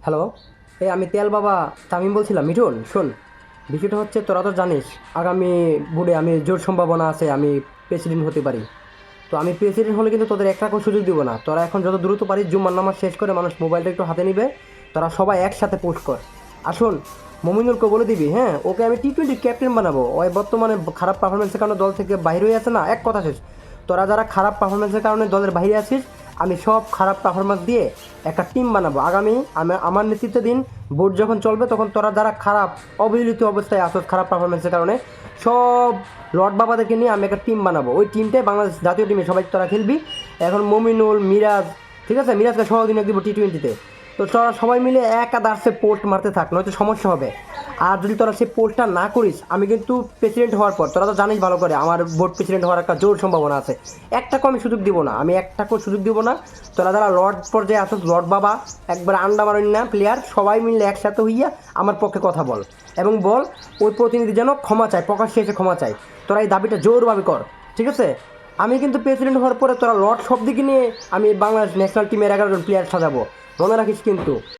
Hello, আমি তেল বাবা তামিম বলছিলাম। মিঠুন শোন, বিষয়টা হচ্ছে তোরা তো জানিস আগামী বুড়ে আমি জোর সম্ভাবনা আছে আমি প্রেসিডেন্ট হতে পারি। তো আমি প্রেসিডেন্ট হলে কিন্তু তোদের একটা সুযোগ দিব না। তোরা এখন যত দ্রুত পারিস জুম্মার নামাজ শেষ করে মানুষ মোবাইলটা একটু হাতে নিবে, তোরা সবাই একসাথে পোস্ট কর। আসুন, মমিনুলকে বলে দিবি, হ্যাঁ ওকে আমি টি-20 ক্যাপ্টেন বানাবো। ওই বর্তমানে খারাপ পারফরমেন্সের কারণে দল থেকে বাইরে হয়ে আছে না, এক কথা শেষ। তোরা যারা খারাপ পারফরমেন্সের কারণে দলের বাইরে আছিস, আমি সব খারাপ পারফরমেন্স দিয়ে একটা টিম বানাবো। আগামী আমার নেতৃত্বে দিন ভোট যখন চলবে তখন তোরা যারা খারাপ অবহেলিত অবস্থায় আসো খারাপ পারফরমেন্সের কারণে, সব লর্ড বাবাদেরকে নিয়ে আমি একটা টিম বানাবো। ওই টিমটাই বাংলাদেশ জাতীয় টিমে সবাই তোরা খেলবি। এখন মমিনুল, মিরাজ, ঠিক আছে, মিরাজকে সহদিনে দিব টি-20-তে। তো তোরা সবাই মিলে একাদার্সে পোস্ট মারতে থাক, নয়তো সমস্যা হবে। আর যদি তোরা সেই পোস্টটা না করিস, আমি কিন্তু প্রেসিডেন্ট হওয়ার পর, তোরা তো জানিস ভালো করে আমার ভোট প্রেসিডেন্ট হওয়ার একটা জোর সম্ভাবনা আছে, একটাকেও আমি সুযোগ দিব না, আমি একটাকেও সুযোগ দিব না। তোরা যারা লর্ড পর্যায়ে আসো, লর্ড বাবা একবার আন্ডা মারেন না প্লেয়ার, সবাই মিলে একসাথে হইয়া আমার পক্ষে কথা বল এবং বল ওই প্রতিনিধি যেন ক্ষমা চায়, প্রকাশ্যে এসে ক্ষমা চায়। তোরা এই দাবিটা জোরভাবে কর, ঠিক আছে? আমি কিন্তু প্রেসিডেন্ট হওয়ার পরে তোরা লর্ড সব দিকে নিয়ে আমি বাংলাদেশ ন্যাশনাল টিমের 11 জন প্লেয়ার সাজাবো, মনে রাখিস কিন্তু।